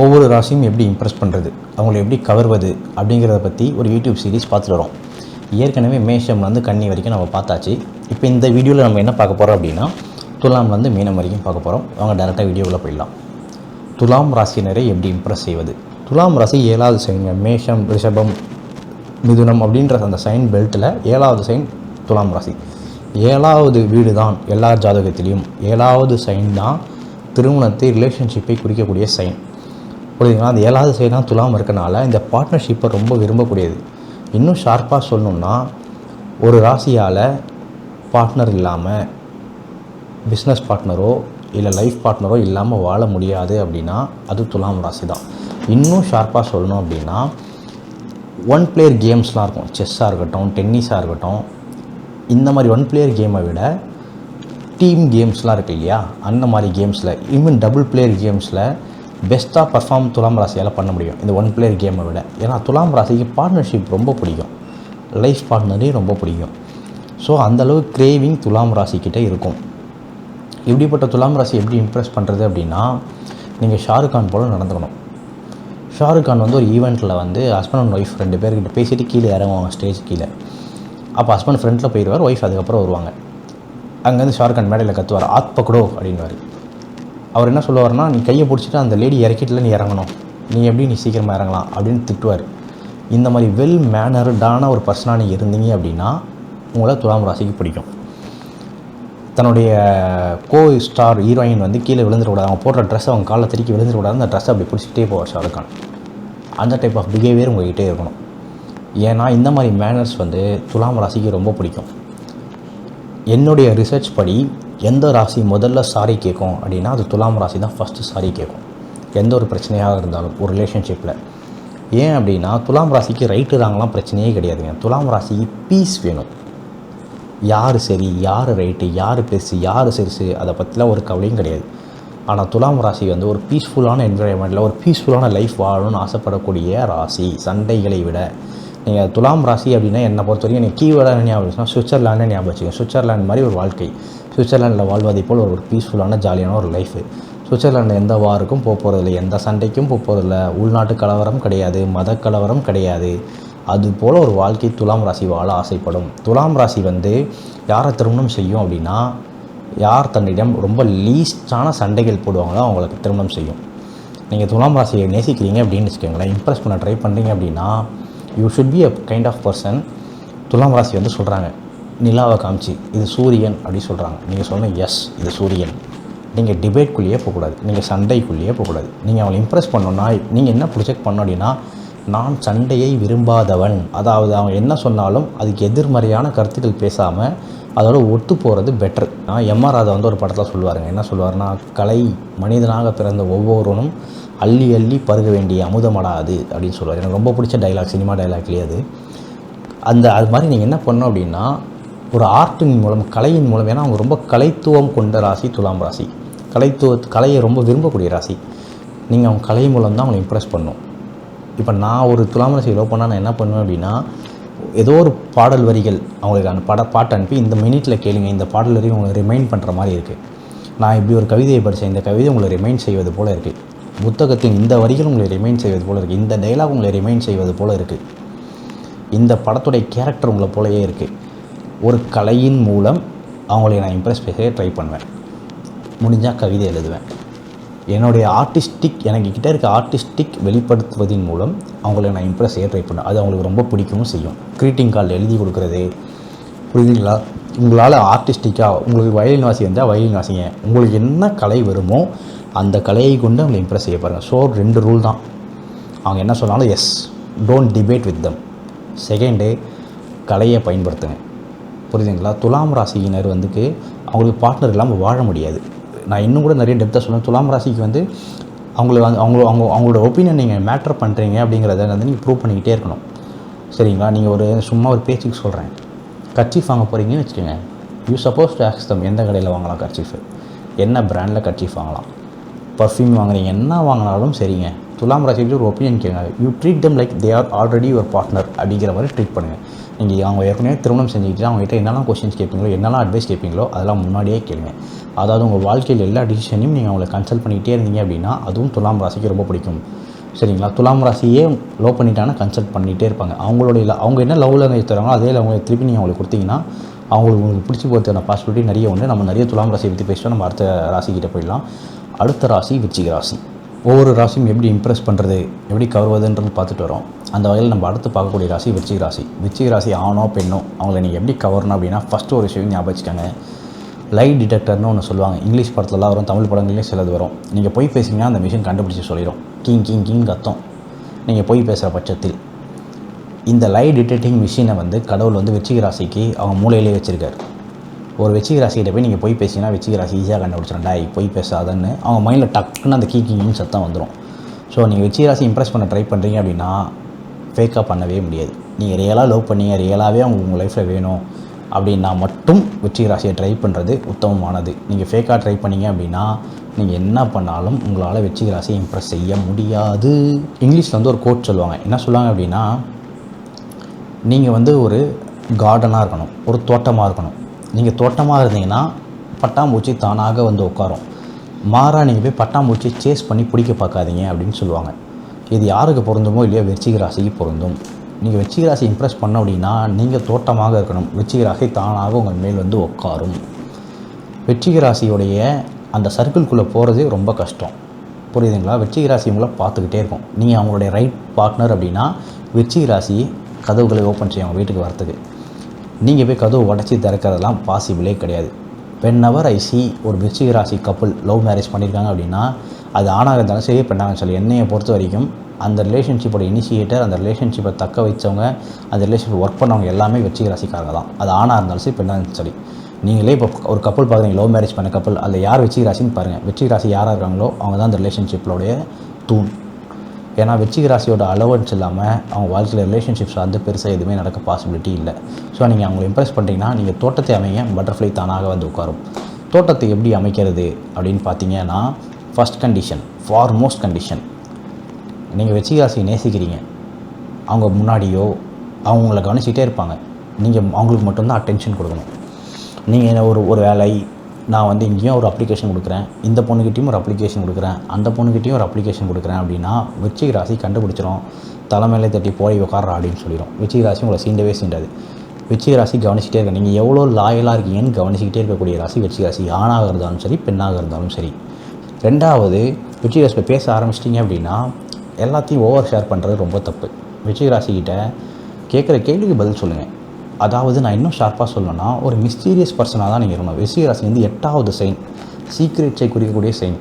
ஒவ்வொரு ராசியும் எப்படி இம்ப்ரெஸ் பண்ணுறது, அவங்களை எப்படி கவர்வது அப்படிங்கிறத பற்றி ஒரு யூடியூப் சீரிஸ் பார்த்துட்டு வரோம். ஏற்கனவே மேஷம்லேருந்து கன்னி வரைக்கும் நம்ம பார்த்தாச்சு. இப்போ இந்த வீடியோவில் நம்ம என்ன பார்க்க போகிறோம் அப்படின்னா, துலாம்லேருந்து மீனம் வரைக்கும் பார்க்க போகிறோம். அவங்க டேரெக்டாக வீடியோவில் போயிடலாம். துலாம் ராசியினரை எப்படி இம்ப்ரெஸ் செய்வது. துலாம் ராசி 7வது சைன். மேஷம், ரிஷபம், மிதுனம் அப்படின்ற அந்த சைன் பெல்ட்டில் 7வது சைன் துலாம் ராசி. 7வது வீடு தான் எல்லா ஜாதகத்திலையும் 7வது சைன் தான் திருமணத்தை, ரிலேஷன்ஷிப்பை குறிக்கக்கூடிய சைன். புரியுதுங்களா? அந்த 7வது சைன் தான் துலாம் இருக்கனால இந்த பார்ட்னர்ஷிப்பை ரொம்ப விரும்பக்கூடியது. இன்னும் ஷார்ப்பாக சொல்லணுன்னா, ஒரு ராசியால் பார்ட்னர் இல்லாமல், பிஸ்னஸ் பார்ட்னரோ இல்லை லைஃப் பார்ட்னரோ இல்லாமல் வாழ முடியாது அப்படின்னா அது துலாம் ராசி தான். இன்னும் ஷார்ப்பாக சொல்லணும் அப்படின்னா, ஒன் பிளேயர் கேம்ஸ்லாம் இருக்கும். செஸ்ஸாக இருக்கட்டும், டென்னிஸாக இருக்கட்டும், இந்த மாதிரி ஒன் பிளேயர் கேமை விட டீம் கேம்ஸ்லாம் இருக்குது இல்லையா, அந்த மாதிரி கேம்ஸில், ஈவன் டபுள் பிளேயர் கேம்ஸில் பெஸ்ட்டாக பர்ஃபார்ம் துலாம் ராசியால் பண்ண முடியும் இந்த ஒன் பிளேயர் கேமை விட. ஏன்னா துலாம் ராசிக்கு பார்ட்னர்ஷிப் ரொம்ப பிடிக்கும், லைஃப் பார்ட்னரையும் ரொம்ப பிடிக்கும். ஸோ அந்தளவு கிரேவிங் துலாம் ராசிக்கிட்டே இருக்கும். இப்படிப்பட்ட துலாம் ராசி எப்படி இம்ப்ரெஸ் பண்ணுறது அப்படின்னா, நீங்கள் ஷாருக் கான் போல் நடந்துக்கணும். ஷாருக் கான் ஒரு ஈவெண்ட்டில் ஹஸ்பண்ட் அண்ட் ஒய்ஃப் 2 பேர்கிட்ட பேசிட்டு கீழே இறங்குவாங்க, ஸ்டேஜ் கீழே. அப்போ ஹஸ்பண்ட் ஃப்ரண்ட்டில் போயிடுவார், ஒய்ஃப் அதுக்கப்புறம் வருவாங்க. அங்கேருந்து ஷாருக் கான் மேடையில் கத்துவார், ஆத் பக்கடோ அப்படின்வார். அவர் என்ன சொல்லுவார்னா, நீ கையை பிடிச்சிட்டு அந்த லேடி இறக்கிட்டுல நீ இறங்கணும், நீ சீக்கிரமாக இறங்கலாம் அப்படின்னு திட்டுவார். இந்த மாதிரி வெல் மேனர்டான ஒரு பர்சனாக நீங்கள் இருந்தீங்க அப்படின்னா உங்களை துலாம் ராசிக்கு பிடிக்கும். தன்னுடைய கோ ஸ்டார் ஹீரோயின் கீழே விழுந்துடக்கூடாது, அவங்க போடுற ட்ரெஸ்ஸை அவங்க காலில் திருக்கி விழுந்துடக்கூடாது, அந்த ட்ரெஸ்ஸை அப்படி பிடிச்சிட்டே போவார் ஷாருக் கான். அந்த டைப் ஆஃப் பிஹேவியர் உங்கள்கிட்டே இருக்கணும். ஏன்னா இந்த மாதிரி மேனர்ஸ் துலாம் ராசிக்கு ரொம்ப பிடிக்கும். என்னுடைய ரிசர்ச் படி எந்த ராசி முதல்ல சாரி கேட்கும் அப்படின்னா அது துலாம் ராசி தான் ஃபஸ்ட்டு சாரி கேட்கும், எந்த ஒரு பிரச்சனையாக இருந்தாலும் ஒரு ரிலேஷன்ஷிப்பில். ஏன் அப்படின்னா துலாம் ராசிக்கு ரைட்டு ராங்கெலாம் பிரச்சனையே கிடையாதுங்க. துலாம் ராசிக்கு பீஸ் வேணும். யார் சரி, யார் ரைட்டு, யார் பெருசு, யார் சிறுசு, அதை பற்றிலாம் ஒரு கவலையும் கிடையாது. ஆனால் துலாம் ராசி ஒரு பீஸ்ஃபுல்லான என்விரான்மெண்ட்டில் ஒரு பீஸ்ஃபுல்லான லைஃப் வாழணும்னு ஆசைப்படக்கூடிய ராசி. சண்டைகளை விட நீங்கள் துலாம் ராசி அப்படின்னா என்னை பொறுத்த வரைக்கும் நீங்கள் கீவேர்டாக ஞாபகம் வச்சுன்னா சுவிட்சர்லாண்டே ஞாபகம் வச்சுக்கோங்க. சுவிட்சர்லாண்ட் மாதிரி ஒரு வாழ்க்கை, சுவிட்சர்லாண்டில் வாழ்வதை போல் ஒரு பீஸ்ஃபுல்லான ஜாலியான ஒரு லைஃபு. சுவிட்சர்லாண்டில் எந்த வாருக்கும் போகிறதில்ல, எந்த சண்டைக்கும் போகிறதில்ல, உள்நாட்டு கலவரம் கிடையாது, மத கலவரம் கிடையாது. அதுபோல் ஒரு வாழ்க்கை துலாம் ராசி வாழ ஆசைப்படும். துலாம் ராசி யாரை திருமணம் செய்யும் அப்படின்னா, யார் தன்னிடம் ரொம்ப லீஸ்டான சண்டைகள் போடுவாங்களோ அவங்களுக்கு திருமணம் செய்யும். நீங்கள் துலாம் ராசியை நேசிக்கிறீங்க அப்படின்னு வச்சுக்கோங்களேன், இம்ப்ரெஸ் பண்ண ட்ரை பண்ணுறீங்க அப்படின்னா, you should be a kind of person. துலாம் ராசி சொல்கிறாங்க, நிலாவை காமிச்சு இது சூரியன் அப்படி சொல்கிறாங்க. நீங்கள் சொன்ன எஸ் இது சூரியன். நீங்கள் டிபேட்குள்ளேயே போகக்கூடாது, நீங்கள் சண்டைக்குள்ளேயே போகக்கூடாது. நீங்கள் அவங்களை இம்ப்ரெஸ் பண்ணணுன்னா நீங்கள் என்ன ப்ரொஜெக்ட் பண்ணணும் அப்படின்னா, நான் சண்டையை விரும்பாதவன். அதாவது அவங்க என்ன சொன்னாலும் அதுக்கு எதிர்மறையான கருத்துக்கள் பேசாமல் அதோட ஒத்து போகிறது பெட்டர். எம்ஆர் ராதா ஒரு படத்தில் சொல்லுவாருங்க, என்ன சொல்லுவார்னா, கலை மனிதனாக பிறந்த ஒவ்வொருவனும் அள்ளி அள்ளி பருக வேண்டிய அமுதமடாது அப்படின்னு சொல்லுவார். எனக்கு ரொம்ப பிடிச்ச டைலாக், சினிமா டைலாக்லேயே அது மாதிரி நீங்கள் என்ன பண்ணணும் அப்படின்னா, ஒரு ஆர்ட்டின் மூலம், கலையின் மூலம். ஏன்னா அவங்க ரொம்ப கலைத்துவம் கொண்ட ராசி துலாம் ராசி. கலையை ரொம்ப விரும்பக்கூடிய ராசி. நீங்கள் அவங்க கலை மூலம் தான் அவங்களை இம்ப்ரெஸ் பண்ணணும். இப்போ நான் ஒரு துலாம் ராசி லவ் பண்ணால் நான் என்ன பண்ணுவேன் அப்படின்னா, ஏதோ ஒரு பாடல் வரிகள் அவங்களுக்கு அந்த பாட்டு அனுப்பி இந்த மினிட்டில் கேளுங்க, இந்த பாடல் வரி உங்களுக்கு ரிமைண்ட் பண்ணுற மாதிரி இருக்குது. நான் இப்படி ஒரு கவிதையை படித்தேன், இந்த கவிதை உங்களை ரிமைண்ட் செய்வது போல் இருக்குது. புத்தகத்தின் இந்த வரிகள் உங்களை ரிமைண்ட் செய்வது போல் இருக்குது. இந்த டைலாக் உங்களை ரிமைண்ட் செய்வது போல் இருக்குது. இந்த படத்துடைய கேரக்டர் உங்களை போலவே இருக்குது. ஒரு கலையின் மூலம் அவங்களை நான் இம்ப்ரெஸ் பேச ட்ரை பண்ணுவேன். முடிஞ்சால் கவிதை எழுதுவேன். என்னுடைய எனக்கு கிட்டே இருக்க ஆர்டிஸ்டிக் வெளிப்படுத்துவதன் மூலம் அவங்களை நான் இம்ப்ரெஸ் செய்ய ட்ரை பண்ணேன். அது அவங்களுக்கு ரொம்ப பிடிக்கவும் செய்யும். க்ரீட்டிங் கார்டில் எழுதி கொடுக்குறது, புரியுதுங்களா? உங்களால் ஆர்டிஸ்டிக்காக உங்களுக்கு வயலின் வாசி வந்தால் வயலின் வாசிங்க. உங்களுக்கு என்ன கலை வருமோ அந்த கலையை கொண்டு அவங்களை இம்ப்ரெஸ் செய்ய பாருங்கள். ஸோ 2 ரூல் தான். அவங்க என்ன சொன்னாலும் yes, don't debate with them. Second, கலையை பயன்படுத்துங்க. புரியுதுங்களா? துலாம் ராசியினர் அவங்களுக்கு பார்ட்னர் இல்லாமல் வாழ முடியாது. நான் இன்னும் கூட நிறைய டெப்த்தாக சொல்லுவேன். துலாம் ராசிக்கு அவங்களோட ஒப்பீனியன் நீங்கள் மேட்டர் பண்ணுறீங்க அப்படிங்கிறத நீங்கள் ப்ரூவ் பண்ணிக்கிட்டே இருக்கணும். சரிங்களா? நீங்கள் சும்மா ஒரு பேச்சுக்கு சொல்கிறேன், கர்ச்சீஃப் வாங்க போகிறீங்கன்னு வச்சுக்கோங்க. You suppose to ask them, எந்த கடையில் வாங்கலாம் கர்ச்சீஃபு, என்ன பிராண்டில் கர்ச்சீஃப் வாங்கலாம், பர்ஃப்யூம் வாங்குறீங்க, என்ன வாங்கினாலும் சரிங்க, துலாம் ராசி ஒரு ஒப்பீனியன் கேளுங்க. You treat them like they are already your partner அப்படிங்கிற மாதிரி ட்ரீட் பண்ணுங்கள். நீங்கள் அவங்க ஏற்கனவே திருமணம் செஞ்சுக்கிட்டு அவங்ககிட்ட என்னெல்லாம் கொஸ்டின்ஸ் கேட்பீங்களோ, என்னெல்லாம் அட்வைஸ் கேட்பீங்களோ அதெல்லாம் முன்னாடியே கேளுங்க. அதாவது உங்கள் வாழ்க்கையில் எல்லா டிசிஷனையும் நீங்கள் அவங்களை கன்சல்ட் பண்ணிகிட்டே இருந்தீங்க அப்படின்னா அதுவும் துலாம் ராசிக்கு ரொம்ப பிடிக்கும். சரிங்களா? துலாம் ராசியே லவ் பண்ணிட்டாங்கன்னா கன்சல்ட் பண்ணிகிட்டே இருப்பாங்க. அவங்க என்ன லவ் லாங்குவேஜ் தராங்களோ அதே அவங்க திருப்பி நீங்கள் அவங்களுக்கு கொடுத்தீங்கன்னா உங்களுக்கு பிடிச்சி போகிறதுக்கான பாசிபிலிட்டி நிறைய உண்டு. நம்ம நிறைய துலாம் ராசியை பற்றி பேசிட்டோம். நம்ம அடுத்த ராசிக்கிட்ட போயிடலாம். அடுத்த ராசி விருச்சிக ராசி. ஒவ்வொரு ராசியும் எப்படி இம்ப்ரெஸ் பண்ணுறது, எப்படி கவர்வதுன்றது பார்த்துட்டு வரோம். அந்த வகையில் நம்ம அடுத்து பார்க்கக்கூடிய ராசி விருச்சிக ராசி. விருச்சிக ராசி ஆணோ பெண்ணோ அவங்கள நீங்கள் எப்படி கவரணும் அப்படின்னா ஃபஸ்ட்டு ஒரு விஷயம் ஞாபகம் வச்சுக்கோங்க. லை டிடெக்டர்னு ஒன்று சொல்லுவாங்க. இங்கிலீஷ் படத்துலலாம் வரும், தமிழ் படங்கள்லேயும் சிலது வரும். நீங்கள் போய் பேசிங்கன்னா அந்த மிஷின் கண்டுபிடிச்சி சொல்லிடும். கிங் கிங் கிங் கத்தம் நீங்கள் போய் பேசுகிற பட்சத்தில். இந்த லை டிடெக்டிங் மிஷினை கடவுள் விருச்சிக ராசிக்கு அவங்க மூலையிலே வச்சுருக்காரு. ஒரு விருச்சிக ராசிக்கிட்ட போய் நீங்கள் போய் பேசிங்கன்னா விருச்சிக ராசி ஈஸியாக கண்டுபிடிச்சிடும். போய் பேசாதன்னு அவங்க மைண்டில் டக்குன்னு அந்த கிங்கிங் சத்தம் வந்துடும். ஸோ நீங்கள் விருச்சிக ராசி இம்ப்ரெஸ் பண்ண ட்ரை பண்ணுறீங்க அப்படின்னா ஃபேக்காக பண்ணவே முடியாது. நீங்கள் ரியலாக லவ் பண்ணீங்க, ரியலாகவே அவங்க உங்கள் லைஃப்பில் வேணும் அப்படின்னா மட்டும் விருச்சிக ராசியை ட்ரை பண்ணுறது உத்தமமானது. நீங்கள் ஃபேக்காக ட்ரை பண்ணீங்க அப்படின்னா நீங்கள் என்ன பண்ணாலும் உங்களால் விருச்சிக ராசியை இம்ப்ரெஸ் செய்ய முடியாது. இங்கிலீஷில் ஒரு கோட் சொல்லுவாங்க. என்ன சொல்லுவாங்க அப்படின்னா, நீங்கள் ஒரு கார்டனாக இருக்கணும், ஒரு தோட்டமாக இருக்கணும். நீங்கள் தோட்டமாக இருந்தீங்கன்னா பட்டாம்பூச்சி தானாக உட்காரும். மாறாக நீங்கள் போய் பட்டாம்பூச்சி சேஸ் பண்ணி பிடிக்க பார்க்காதீங்க அப்படின்னு சொல்லுவாங்க. இது யாருக்கு பொருந்துமோ இல்லையோ விருச்சிக ராசிக்கு பொருந்தும். நீங்கள் விருச்சிக ராசி இம்ப்ரெஸ் பண்ண அப்படின்னா நீங்கள் தோட்டமாக இருக்கணும். விருச்சிக ராசி தானாக உங்கள் மேல் உட்காரும். விருச்சிக ராசியுடைய அந்த சர்க்கிள்குள்ளே போகிறது ரொம்ப கஷ்டம். புரியுதுங்களா? விருச்சிக ராசி உங்களை பார்த்துக்கிட்டே இருக்கும். நீங்கள் அவங்களுடைய ரைட் பார்ட்னர் அப்படின்னா விருச்சிக ராசி கதவுகளை ஓப்பன் செய்யும் அவங்க வீட்டுக்கு வரத்துக்கு. நீங்கள் போய் கதவு உடச்சி திறக்கிறதெல்லாம் பாசிபிளே கிடையாது. வென்எவர் ஐ சி ஒரு விருச்சிக ராசி கப்புள் லவ் மேரேஜ் பண்ணியிருக்காங்க அப்படின்னா அது ஆணாக இருந்தாலும் சரி பெண்ணாக சொல்லி என்னையை பொறுத்த வரைக்கும் அந்த ரிலேஷன்ஷிப்போட இனிஷியேட்டர், அந்த ரிலேஷன்ஷிப்பை தக்க வச்சவங்க, அந்த ரிலேஷன்ஷிப் ஒர்க் பண்ணவங்க எல்லாமே விருச்சிக ராசிக்காரங்க தான். அது ஆணாக இருந்தாலும் சரி பெண்ணாக இருந்தாலும் சரி. நீங்களே இப்போ ஒரு கப்பல் பார்க்குறீங்க, லவ் மேரேஜ் பண்ண கப்பல், அதில் யார் விருச்சிக ராசின்னு பாருங்கள். விருச்சிக ராசி யாராக இருக்காங்களோ அவங்க தான் அந்த ரிலேஷன்ஷிப்போடைய தூண். ஏன்னா விருச்சிக ராசியோட அலவன்ஸ் இல்லாமல் அவங்க வாழ்க்கையில் ரிலேஷன்ஷிப்ஸ் பெருசாக எதுவுமே நடக்க பாசிபிலிட்டி இல்லை. ஸோ நீங்கள் அவங்களை இம்ப்ரெஸ் பண்ணிட்டீங்கன்னா நீங்கள் தோட்டத்தை அமைங்க, பட்டர்ஃப்ளை தானாக உட்காரும். தோட்டத்தை எப்படி அமைக்கிறது அப்படின்னு பார்த்தீங்கன்னா ஃபஸ்ட் கண்டிஷன், ஃபார்மோஸ்ட் கண்டிஷன், நீங்கள் விருச்சிக ராசியை நேசிக்கிறீங்க, அவங்க முன்னாடியோ அவங்கள கவனிச்சிட்டே இருப்பாங்க. நீங்கள் அவங்களுக்கு மட்டும்தான் அட்டென்ஷன் கொடுக்கணும். நீங்கள் ஒரு வேலை, நான் இங்கேயும் ஒரு அப்ளிகேஷன் கொடுக்குறேன், இந்த பொண்ணுக்கிட்டையும் ஒரு அப்ளிகேஷன் கொடுக்குறேன், அந்த பொண்ணுக்கிட்டையும் ஒரு அப்ளிகேஷன் கொடுக்குறேன் அப்படின்னா விருச்சிக ராசி கண்டுபிடிச்சிரும். தலைமையிலே தட்டி போய் உட்கார்றா அப்படின்னு சொல்லிடும். விருச்சிக ராசி உங்களை சீண்டவே சீண்டாது. விருச்சிக ராசி கவனிச்சிட்டே இருக்க, நீங்கள் எவ்வளோ லாயலாக இருக்கீங்கன்னு கவனிச்சிக்கிட்டே இருக்கக்கூடிய ராசி விருச்சிக ராசி. ஆணாக இருந்தாலும் சரி பெண்ணாக இருந்தாலும் சரி. ரெண்டாவது, விருச்சிக ராசியில் பேச ஆரம்பிச்சிட்டிங்க அப்படின்னா எல்லாத்தையும் ஓவர் ஷேர் பண்ணுறது ரொம்ப தப்பு. விருச்சிக ராசிக்கிட்ட கேட்குற கேள்விக்கு பதில் சொல்லுங்கள். அதாவது நான் இன்னும் ஷார்ப்பாக சொல்லணும்னா ஒரு மிஸ்டீரியஸ் பர்சனாக தான் நீங்கள் இருக்கணும். விருச்சிக ராசி 8வது சைன், சீக்ரெட்ஸை குறிக்கக்கூடிய sign.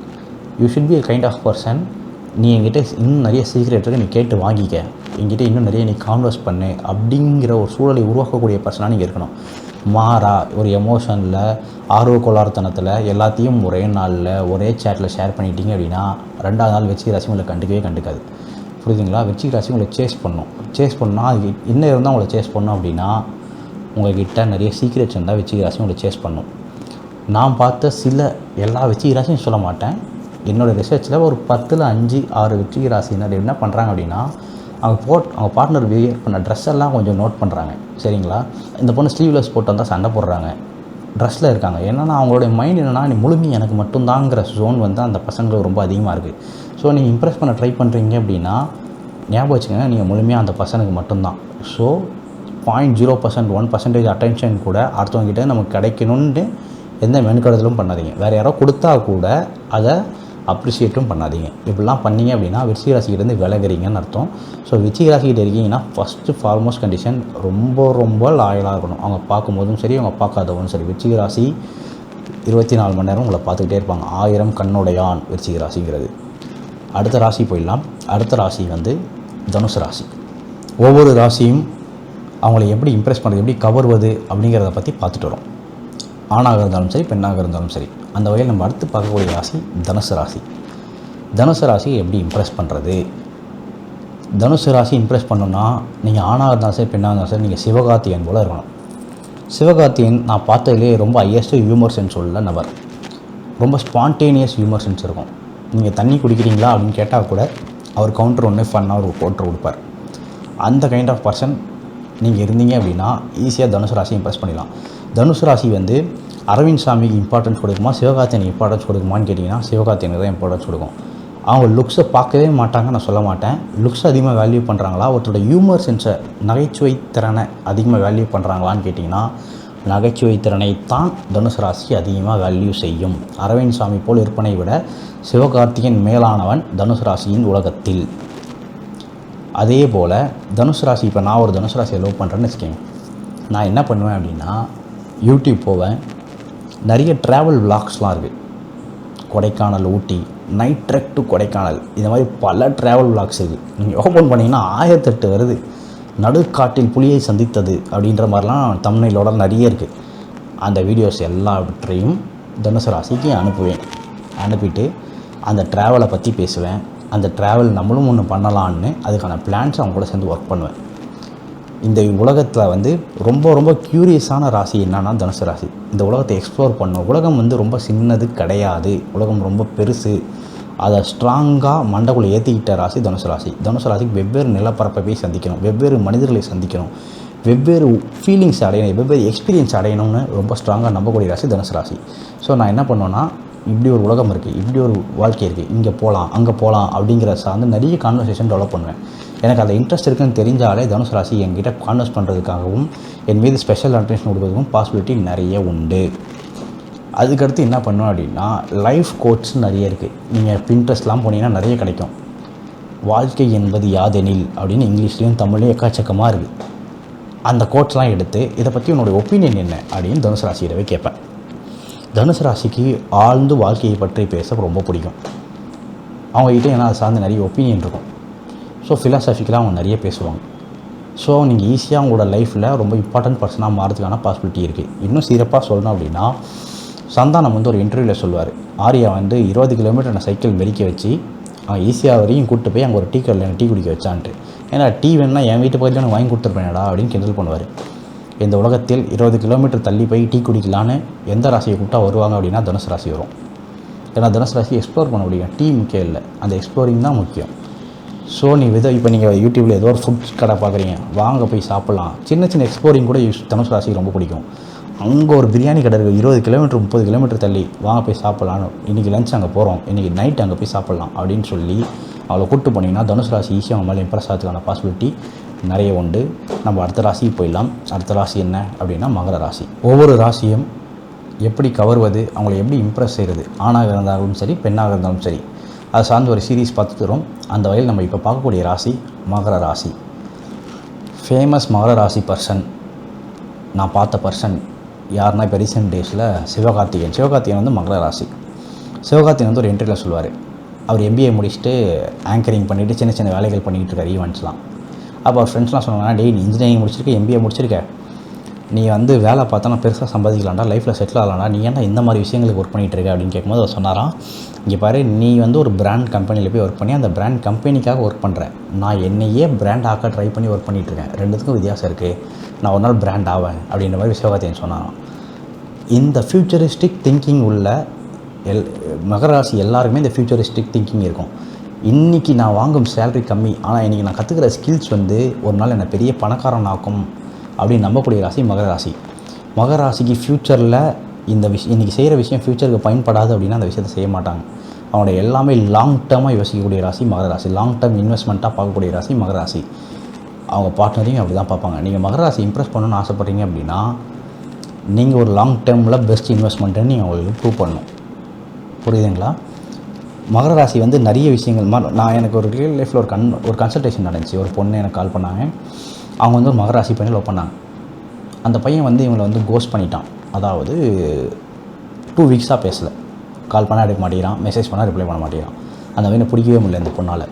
You should be a kind of person. நீ என்கிட்ட இன்னும் நிறைய சீக்ரெட் இருக்குது, நீ கேட்டு வாங்கிக்க, என்கிட்ட இன்னும் நிறைய நீ கான்வர்ஸ் பண்ணு அப்படிங்கிற ஒரு சூழலை உருவாக்கக்கூடிய பர்சனாக நீங்கள் இருக்கணும். மாறா ஒரு எமோஷனில் ஆர்வ கோளாறுத்தனத்தில் எல்லாத்தையும் ஒரே நாளில் ஒரே சேட்டில் ஷேர் பண்ணிட்டீங்க அப்படின்னா 2வது நாள் விருச்சிக ராசி உங்களை கண்டுக்காது. புரியுதுங்களா? விருச்சிக ராசி உங்களை சேஸ் பண்ணால் அது என்ன இருந்தால் உங்களை சேஸ் பண்ணணும் அப்படின்னா உங்கள்கிட்ட நிறைய சீக்ரெட்ஸ் இருந்தால் விருச்சிக ராசி உங்களை சேஸ் பண்ணும். நான் பார்த்த எல்லா விருச்சிக ராசியும் சொல்ல மாட்டேன், என்னோடய ரிசர்ச்சில் ஒரு 10ல் 5, 6 விருச்சிக ராசினர் என்ன பண்ணுறாங்க அப்படின்னா அவங்க பார்ட்னர் வியர் பண்ண ட்ரெஸ் எல்லாம் கொஞ்சம் நோட் பண்ணுறாங்க. சரிங்களா? இந்த பொண்ணு ஸ்லீவ்லெஸ் போட்டு வந்தால் சண்டை போடுறாங்க, ட்ரெஸ்ஸில் இருக்காங்க. ஏன்னா அவங்களுடைய மைண்ட் என்னென்னா நீ முழுமை எனக்கு மட்டும்தாங்கிற ஜோன் அந்த பசங்களுக்கு ரொம்ப அதிகமாக இருக்குது. ஸோ நீங்கள் இம்ப்ரெஸ் பண்ண ட்ரை பண்ணுறீங்க அப்படின்னா ஞாபகம் வச்சுக்கோங்க, நீங்கள் முழுமையாக அந்த பசனுக்கு மட்டும்தான். ஸோ 0.0%, 1% அட்டென்ஷன் கூட அடுத்தவங்ககிட்ட நமக்கு கிடைக்கணும்னு எந்த மென்கடத்தலும் பண்ணாதீங்க. வேறு யாரோ கொடுத்தா கூட அதை அப்ரிஷியேட்டும் பண்ணாதீங்க. இப்படிலாம் பண்ணிங்க அப்படின்னா விருச்சிக ராசிக்கிட்டேருந்து விலகிறீங்கன்னு அர்த்தம். ஸோ விருச்சிக ராசிக்கிட்ட இருக்கீங்கன்னா ஃபஸ்ட்டு ஃபார்மோஸ்ட் கண்டிஷன் ரொம்ப லாயலாக இருக்கணும். அவங்க பார்க்கும்போதும் சரி, அவங்க பார்க்காதவங்களும் சரி. விருச்சிக ராசி 24 மணி நேரம் உங்களை பார்த்துக்கிட்டே இருப்பாங்க. 1000 கண்ணுடையான் விருச்சிக ராசிங்கிறது. அடுத்த ராசி போயிடலாம். அடுத்த ராசி தனுசு ராசி. ஒவ்வொரு ராசியும் அவங்கள எப்படி இம்ப்ரெஸ் பண்ணுறது, எப்படி கவர்வது அப்படிங்கிறத பற்றி பார்த்துட்டு வரோம். ஆணாக இருந்தாலும் சரி பெண்ணாக இருந்தாலும் சரி. அந்த வகையில் நம்ம அடுத்து பார்க்கக்கூடிய ராசி தனுசு ராசி. தனுசு ராசியை எப்படி இம்ப்ரெஸ் பண்ணுறது? தனுசு ராசி இம்ப்ரெஸ் பண்ணணுன்னா நீங்கள் ஆணாக இருந்தாலும் சரி பெண்ணாக இருந்தாலும் சரி நீங்கள் சிவகார்த்திகேயன் போல் இருக்கணும். சிவகார்த்திகேயன் நான் பார்த்ததுலேயே ரொம்ப ஹையஸ்ட் ஹியூமர் சென்ஸ் உள்ள நபர். ரொம்ப ஸ்பான்டேனியஸ் ஹியூமர் சென்ஸ் இருக்கும். நீங்கள் தண்ணி குடிக்கிறீங்களா அப்படின்னு கேட்டால் கூட அவர் கவுண்டர் ஒன்று ஃபன்னாக ஒரு கவுண்டர் கொடுப்பார். அந்த கைண்ட் ஆஃப் பர்சன் நீங்கள் இருந்தீங்க அப்படின்னா ஈஸியாக தனுசு ராசி இம்ப்ரெஸ் பண்ணிடலாம். தனுசு ராசி வந்து அரவிந்த் சாமிக்கு இம்பார்ட்டன்ஸ் கொடுக்குமா, சிவகார்த்திகேயனுக்கு இம்பார்ட்டன்ஸ் கொடுக்குமான்னு கேட்டிங்கன்னா சிவகார்த்திகேயனுக்கு தான் இம்பார்ட்டன்ஸ் கொடுக்கும். அவங்க லுக்ஸை பார்க்கவே மாட்டாங்க, நான் சொல்ல மாட்டேன். லுக்ஸ் அதிகமாக வேல்யூ பண்ணுறாங்களா, ஒருத்தரோட ஹியூமர் சென்ஸை, நகைச்சுவை திறனை அதிகமாக வேல்யூ பண்ணுறாங்களான்னு கேட்டிங்கன்னா நகைச்சுவை திறனை தான் தனுசு ராசி அதிகமாக வேல்யூ செய்யும். அரவிந்த் சாமி போல் இருப்பனை விட சிவகார்த்திகேயன் மேலானவன் தனுசு ராசியின் உலகத்தில். அதே போல் தனுசு ராசி, இப்போ நான் ஒரு தனுசு ராசியை லவ் பண்ணுறேன்னு வச்சுக்கோங்க, நான் என்ன பண்ணுவேன் அப்படின்னா யூடியூப் போவேன். நிறைய ட்ராவல் விளாக்ஸ்லாம் இருக்குது. கொடைக்கானல், ஊட்டி, நைட் ட்ரெக் டு கொடைக்கானல், இந்த மாதிரி பல ட்ராவல் விளாக்ஸ் இருக்குது. நீங்கள் ஓப்பன் பண்ணிங்கன்னா 1008 வருது. நடுக்காட்டில் புலியை சந்தித்தது அப்படின்ற மாதிரிலாம் தம்ப்நெயிலோட நிறைய இருக்குது. அந்த வீடியோஸ் எல்லாவற்றையும் தனுசு ராசிக்கு அனுப்புவேன். அனுப்பிட்டு அந்த ட்ராவலை பற்றி பேசுவேன். அந்த ட்ராவல் நம்மளும் ஒன்று பண்ணலான்னு அதுக்கான பிளான்ஸ் அவங்க கூட சேர்ந்து ஒர்க் பண்ணுவேன். இந்த உலகத்தில் வந்து ரொம்ப ரொம்ப க்யூரியஸான ராசி என்னன்னா தனுசு ராசி. இந்த உலகத்தை எக்ஸ்ப்ளோர் பண்ணும். உலகம் வந்து ரொம்ப சின்னது கிடையாது, உலகம் ரொம்ப பெருசு. அதை ஸ்ட்ராங்காக மண்டைக்குள்ளே ஏற்றிக்கிட்ட ராசி தனுசு ராசி. தனுசு ராசிக்கு வெவ்வேறு நிலப்பரப்பை போய் சந்திக்கணும், வெவ்வேறு மனிதர்களை சந்திக்கணும், வெவ்வேறு ஃபீலிங்ஸ் அடையணும், வெவ்வேறு எக்ஸ்பீரியன்ஸ் அடையணும்னு ரொம்ப ஸ்ட்ராங்காக நம்பக்கூடிய ராசி தனுசு ராசி. ஸோ நான் என்ன பண்ணுவேன்னா, இப்படி ஒரு உலகம் இருக்குது, இப்படி ஒரு வாழ்க்கை இருக்குது, இங்கே போகலாம் அங்கே போகலாம் அப்படிங்கிற சார்ந்து நிறைய கான்வர்சேஷன் டெவலப் பண்ணுவேன். எனக்கு அந்த இன்ட்ரெஸ்ட் இருக்குன்னு தெரிஞ்சாலே தனுசு ராசி என்கிட்ட கான்வர்ஸ் பண்ணுறதுக்காகவும் என் மீது ஸ்பெஷல் அட்டென்ஷன் கொடுக்கறதுக்கும் பாசிபிலிட்டி நிறைய உண்டு. அதுக்கடுத்து என்ன பண்ணுவேன் அப்படின்னா, லைஃப் கோட்ஸ் நிறைய இருக்குது. நீங்கள் பின்ட்ரெஸ்ட்லாம் போனீங்கன்னா நிறைய கிடைக்கும். வாழ்க்கை என்பது யாதெனில் அப்படின்னு இங்கிலீஷ்லேயும் தமிழ்லையும் எக்காச்சக்கமாக இருக்குது. அந்த கோட்ஸ்லாம் எடுத்து இதை பற்றி உன்னோடைய ஒப்பீனியன் என்ன அப்படின்னு தனுசு ராசியிடவே கேட்பேன். தனுசு ராசிக்கு ஆழ்ந்து வாழ்க்கையை பற்றி பேச ரொம்ப பிடிக்கும். அவங்ககிட்ட ஏன்னா அதை சார்ந்து நிறைய ஒப்பீனியன் இருக்கும். ஸோ ஃபிலாசபிக்கலாக அவங்க நிறைய பேசுவாங்க. ஸோ நீங்கள் ஈஸியாக உங்களோட லைஃப்பில் ரொம்ப இம்பார்ட்டன்ட் பர்சனாக மாறதுக்கான பாசிபிலிட்டி இருக்குது. இன்னும் சிறப்பாக சொல்லணும் அப்படின்னா, சந்தானம் வந்து ஒரு இன்டர்வியூவில் சொல்லுவார், ஆரியா வந்து 20 கிலோமீட்டர் நான் சைக்கிள் மெரிக்க வச்சு அவன் ஈஸியாக வரையும் கூப்பிட்டு போய் அங்கே ஒரு டீ கடையில் எனக்கு டீ குடிக்க வச்சான்ட்டு. ஏன்னா டீ வேணுன்னா என் வீட்டு பக்கத்தில் எனக்கு வாங்கி கொடுத்துருப்பேன்டா அப்படின்னு கிண்டல் பண்ணுவார். இந்த உலகத்தில் 20 கிலோமீட்டர் தள்ளி போய் டீ குடிக்கலான்னு எந்த ராசியை கூப்பிட்டா வருவாங்க அப்படின்னா தனுசு ராசி வரும். ஏன்னா தனுசு ராசி எக்ஸ்ப்ளோர் பண்ண முடியும். டீ முக்கியம் இல்லை, அந்த எக்ஸ்ப்ளோரிங் தான் முக்கியம். ஸோ இப்போ நீங்கள் யூடியூப்பில் ஏதோ ஒரு ஃபுட் கடை பார்க்குறீங்க, வாங்க போய் சாப்பிட்லாம். சின்ன சின்ன எக்ஸ்ப்ளோரிங் கூட தனுசு ராசிக்கு ரொம்ப பிடிக்கும். அங்கே ஒரு பிரியாணி கடை இருக்குது 20 கிலோமீட்டர் 30 கிலோமீட்டர் தள்ளி, வாங்க போய் சாப்பிட்லான்னு, இன்றைக்கி லஞ்ச் அங்கே போகிறோம், இன்றைக்கி நைட் அங்கே போய் சாப்பிட்லாம் அப்படின்னு சொல்லி அவளை கூப்பிட்டு போனீங்கன்னா தனுசு ராசி ஈஸியாக அவங்க மேலே இம்ப்ரெஸ் ஆகிறதுக்கான பாசிபிலிட்டி நிறைய உண்டு. நம்ம அடுத்த ராசிக்கு போயிடலாம். அடுத்த ராசி என்ன அப்படின்னா மகர ராசி. ஒவ்வொரு ராசியும் எப்படி கவர்வது, அவங்கள எப்படி இம்ப்ரெஸ் செய்கிறது, ஆணாக இருந்தாலும் சரி பெண்ணாக இருந்தாலும் சரி, அதை சார்ந்து ஒரு சீரீஸ் பார்த்து தரும். அந்த வகையில் நம்ம இப்போ பார்க்கக்கூடிய ராசி மகர ராசி. ஃபேமஸ் மகர ராசி பர்சன் நான் பார்த்த பர்சன் யாருன்னா இப்போ ரீசெண்ட் டேஸில் சிவகார்த்திகேயன் வந்து மகர ராசி. சிவகார்த்திகேயன் வந்து ஒரு இன்டர்வியூவில் சொல்லுவார், அவர் MBA முடிச்சுட்டு ஆங்கரிங் பண்ணிவிட்டு சின்ன சின்ன வேலைகள் பண்ணிக்கிட்டு இருக்கார், ஈவெண்ட்ஸ்லாம். அப்போ அவர் ஃப்ரெண்ட்ஸ்லாம் சொன்னாங்கன்னா, டேய் நீ இன்ஜினியரிங் முடிச்சிருக்க, MBA முடிச்சிருக்க, நீ வந்து வேலை பார்த்தா நான் பெருசாக சம்பாதிக்கலாம்டா, லைஃப்பில் செட்டில் ஆகலாம்டா, நீ ஏன்டா இந்த மாதிரி விஷயங்களுக்கு ஒர்க் பண்ணிகிட்டு இருக்க அப்படின்னு கேட்கும்போது அவர் சொன்னாராம், இங்கே பாரு, நீ வந்து ஒரு பிராண்ட் கம்பெனியில் போய் ஒர்க் பண்ணி அந்த பிராண்ட் கம்பெனிக்காக ஒர்க் பண்ணுறேன், நான் என்னையே பிராண்ட் ஆக்க ட்ரை பண்ணி ஒர்க் பண்ணிகிட்ருக்கேன், ரெண்டுத்துக்கும் வித்தியாசம் இருக்குது, நான் ஒரு நாள் பிராண்ட் ஆவேன் அப்படின்ற மாதிரி சிவகார்த்திகேயன் சொன்னாராம். இந்த ஃப்யூச்சரிஸ்டிக் திங்கிங் உள்ள மகர ராசி எல்லாருக்குமே இந்த ஃப்யூச்சரிஸ்டிக் திங்கிங் இருக்கும். இன்றைக்கி நான் வாங்கும் சேலரி கம்மி, ஆனால் இன்றைக்கி நான் கற்றுக்கிற ஸ்கில்ஸ் வந்து ஒரு நாள் என்னை பெரிய பணக்காரன் ஆக்கும் அப்படின்னு நம்பக்கூடிய ராசி மகர ராசி. மகர ராசிக்கு ஃப்யூச்சரில் இந்த இன்றைக்கி செய்கிற விஷயம் ஃப்யூச்சருக்கு பயன்படாது அப்படின்னா அந்த விஷயத்தை செய்ய மாட்டாங்க. அவங்களோட எல்லாமே லாங் டேர்மாக யோசிக்கக்கூடிய ராசி மகர ராசி. லாங் டேர்ம் இன்வெஸ்ட்மெண்ட்டாக பார்க்கக்கூடிய ராசி மகர ராசி. அவங்க பார்ட்னரையும் அப்படி தான் பார்ப்பாங்க. நீங்கள் மகர ராசி இம்ப்ரெஸ் பண்ணணும்னு ஆசைப்பட்றீங்க அப்படின்னா நீங்கள் ஒரு லாங் டேர்மில் பெஸ்ட் இன்வெஸ்ட்மெண்ட்டுன்னு நீங்கள் அவங்களுக்கு ப்ரூவ் பண்ணணும். புரியுதுங்களா? மகர ராசி வந்து நிறைய விஷயங்கள் நான் எனக்கு ஒரு ரியல் லைஃப்பில் ஒரு கன்சல்டேஷன் நடந்துச்சு. ஒரு பொண்ணு எனக்கு கால் பண்ணாங்க. அவங்க வந்து ஒரு மகர ராசி பையனை லவ் பண்ணாங்க. அந்த பையன் வந்து இவங்களை வந்து கோஸ்ட் பண்ணிட்டான். அதாவது 2 வீக்ஸாக பேசலை, கால் பண்ணால் எடுக்க மாட்டேங்கிறான், மெசேஜ் பண்ணால் ரிப்ளை பண்ண மாட்டேங்கிறான். அந்த பையனை பிடிக்கவே முடியல இந்த பொண்ணால்.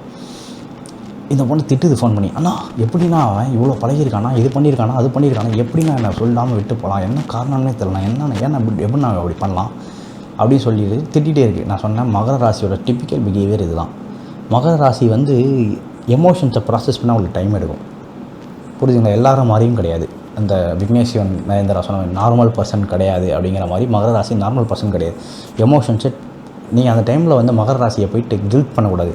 இந்த பொண்ணு திட்டுது ஃபோன் பண்ணி, அண்ணா எப்படின்னா அவன் இவ்வளோ பழகிருக்கானா, இது பண்ணியிருக்கானா, அது பண்ணியிருக்கானா, எப்படின்னா என்ன சொல்லாமல் விட்டு போகலாம், என்ன காரணம்னே தெரியல, ஏன்னா எப்படி நான் அப்படி பண்ணலாம் அப்படின்னு சொல்லிட்டு திட்டிகிட்டே இருக்குது. நான் சொன்னேன், மகர ராசியோட டிப்பிக்கல் பிஹேவியர் இதுதான். மகர ராசி வந்து எமோஷன்ஸை ப்ராசஸ் பண்ண அவங்களுக்கு டைம் எடுக்கும். புரியுதுங்களா? எல்லாரும் மாதிரியும் கிடையாது. அந்த விக்னேஸ்வரன் நரேந்திரா சொன்ன நார்மல் பர்சன் கிடையாது அப்படிங்கிற மாதிரி மகர ராசி நார்மல் பர்சன் கிடையாது. எமோஷன்ஸை நீங்கள் அந்த டைமில் வந்து மகர ராசியை போயிட்டு கில்ட் பண்ணக்கூடாது.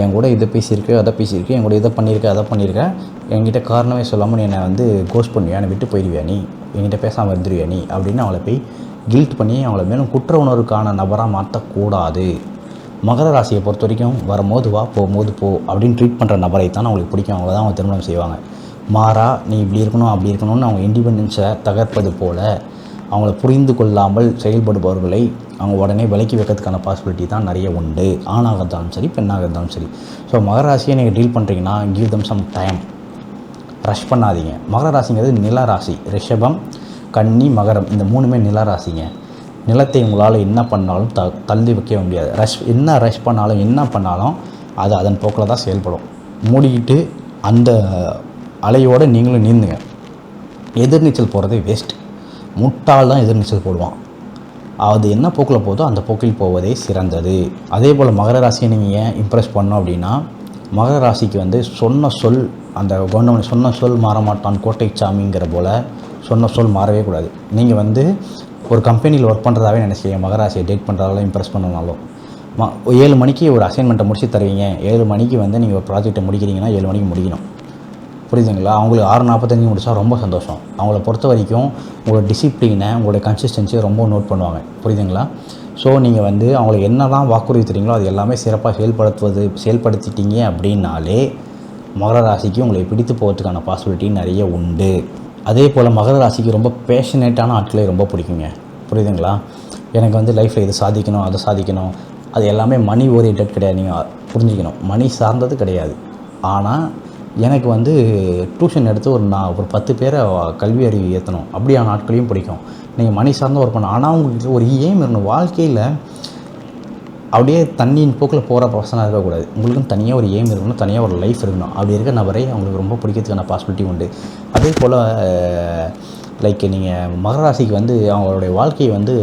என் கூட இதை பேசியிருக்கு, அதை பேசியிருக்கு, என் கூட இதை பண்ணியிருக்கேன், அதை பண்ணியிருக்கேன், என்கிட்ட காரணமே சொல்லாமல் நீ என்னை வந்து கோஸ்ட் பண்ணுவியா, என்னை விட்டு போயிடுவியா, நீ என்கிட்ட பேசாமல் இருந்துருவியா நீ அப்படின்னு அவளை போய் கில்ட் பண்ணி அவளை மேலும் குற்ற உணர்வுக்கான நபராக மாற்றக்கூடாது. மகர ராசியை பொறுத்த வரைக்கும் வரும்போது வா, போகும்போது போ அப்படின்னு ட்ரீட் பண்ணுற நபரை தான் அவங்களுக்கு பிடிக்கும். அவங்க தான் அவங்க திருமணம் செய்வாங்க. மாறா நீ இப்படி இருக்கணும் அப்படி இருக்கணும்னு அவங்க இண்டிபெண்டன்ஸை தகர்ப்பது போல் அவங்கள புரிந்து கொள்ளாமல் செயல்படுபவர்களை அவங்க உடனே விலக்கி வைக்கிறதுக்கான பாசிபிலிட்டி தான் நிறைய உண்டு. ஆணாக இருந்தாலும் சரி, பெண்ணாக இருந்தாலும் சரி. ஸோ மகர ராசியை நீங்கள் டீல் பண்ணுறீங்கன்னா give them some time, rush பண்ணாதீங்க. மகர ராசிங்கிறது நில ராசி. ரிஷபம், கன்னி, மகரம் இந்த மூணுமே நில ராசிங்க. நிலத்தை உங்களால் என்ன பண்ணாலும் தள்ளி வைக்க முடியாது. ரஷ் பண்ணாலும் என்ன பண்ணாலும் அது அதன் போக்கில் தான் செயல்படும். மூடிக்கிட்டு அந்த அலையோடு நீங்களும் நீந்துங்க. எதிர்நீச்சல் போகிறதே வேஸ்ட். முட்டால் தான் எதிர்நீச்சல் போடுவான். அது என்ன போக்கில் போதோ அந்த போக்கில் போவதே சிறந்தது. அதே போல் மகர ராசியை நீங்கள் ஏன் இம்ப்ரெஸ் பண்ணோம் அப்படின்னா, மகர ராசிக்கு வந்து சொன்ன சொல், அந்த கவர்மெண்ட் சொன்ன சொல் மாறமாட்டான் கோட்டை சாமிங்கிற போல் சொன்ன சொல் மாறவே கூடாது. நீங்கள் வந்து ஒரு கம்பெனியில் ஒர்க் பண்ணுறதாவே நினச்சிங்க, மகராசியை டேட் பண்ணுறதால இம்ப்ரெஸ் பண்ணனாலும் 7 மணிக்கு ஒரு அசைன்மெண்ட்டை முடிச்சு தருவீங்க. 7 மணிக்கு வந்து நீங்கள் ஒரு ப்ராஜெக்ட்டை முடிக்கிறீங்கன்னா 7 மணிக்கு முடிக்கணும். புரியுதுங்களா? அவங்களுக்கு 6:45 முடித்தா ரொம்ப சந்தோஷம். அவங்கள பொறுத்த வரைக்கும் உங்களோட டிசிப்ளினை, உங்களுடைய கன்சிஸ்டன்சியை ரொம்ப நோட் பண்ணுவாங்க. புரியுதுங்களா? ஸோ நீங்கள் வந்து அவங்களுக்கு என்ன தான் வாக்குறுதி தரீங்களோ அது எல்லாமே சிறப்பாக செயல்படுத்திட்டீங்க அப்படின்னாலே மகர ராசிக்கு உங்களை பிடித்து போகிறதுக்கான பாசிபிலிட்டி நிறைய உண்டு. அதே போல் மகர ராசிக்கு ரொம்ப பேஷனேட்டான ஆட்களே ரொம்ப பிடிக்குங்க. புரியுதுங்களா? எனக்கு வந்து லைஃப்பில் இது சாதிக்கணும், அதை சாதிக்கணும், அது எல்லாமே மணி ஓரியன்ட் கிடையாது. நீங்கள் புரிஞ்சுக்கணும், மணி சார்ந்தது கிடையாது. ஆனால் எனக்கு வந்து டியூஷன் எடுத்து ஒரு 10 பேரை கல்வி அறிவு ஏற்றணும் அப்படியான ஆட்களையும் பிடிக்கும். நீங்கள் மணி சார்ந்த ஒர்க் பண்ணணும். ஆனால் உங்களுக்கு ஒரு எய்ம் இருக்கணும். வாழ்க்கையில் அப்படியே தண்ணியின் போக்கில் போகிற பர்சனாக இருக்கக்கூடாது. உங்களுக்கும் தனியாக ஒரு எய்ம் இருக்கணும், தனியாக ஒரு லைஃப் இருக்கணும். அப்படி இருக்க நபரை அவங்களுக்கு ரொம்ப பிடிக்கிறதுக்கான பாசிபிலிட்டி உண்டு. அதே போல் லைக் நீங்கள் மகர ராசிக்கு வந்து அவங்களுடைய வாழ்க்கையை வந்து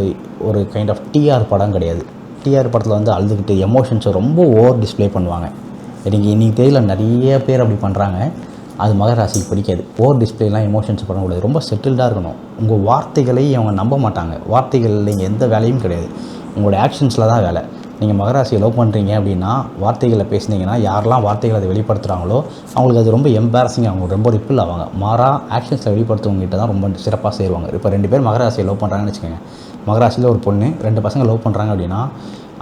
ஒரு கைண்ட் ஆஃப் டிஆர் படம் கிடையாது. டிஆர் படத்தில் வந்து அழுதுகிட்டு எமோஷன்ஸை ரொம்ப ஓவர் டிஸ்பிளே பண்ணுவாங்க. எனக்கு இன்றைக்கி தெரியல, நிறைய பேர் அப்படி பண்ணுறாங்க. அது மகர ராசிக்கு பிடிக்காது. ஓவர் டிஸ்பிளேலாம் எமோஷன்ஸ் பண்ணக்கூடாது. ரொம்ப செட்டில்டாக இருக்கணும். உங்கள் வார்த்தைகளை அவங்க நம்ப மாட்டாங்க. வார்த்தைகளில் இங்கே எந்த வேலையும் கிடையாது. உங்களோட ஆக்ஷன்ஸில் தான் வேலை. நீங்கள் மகர ராசியை லவ் பண்ணுறீங்க அப்படின்னா வார்த்தைகளை பேசுனீங்கன்னா யாரெல்லாம் வார்த்தைகளை அதை வெளிப்படுத்துகிறாங்களோ அவங்களுக்கு அது ரொம்ப எம்பாரசிங், அவங்க ரொம்ப ரிப்பிள் ஆவாங்க. மாறா ஆக்ஷன்ஸில் வெளிப்படுத்துவங்ககிட்ட தான் ரொம்ப சிறப்பாக சேருவாங்க. இப்போ 2 பேர் மகர ராசியை லவ் பண்ணுறாங்கன்னு வச்சுக்கோங்க. மகர ராசியில் ஒரு பொண்ணு 2 பசங்க லவ் பண்ணுறாங்க அப்படின்னா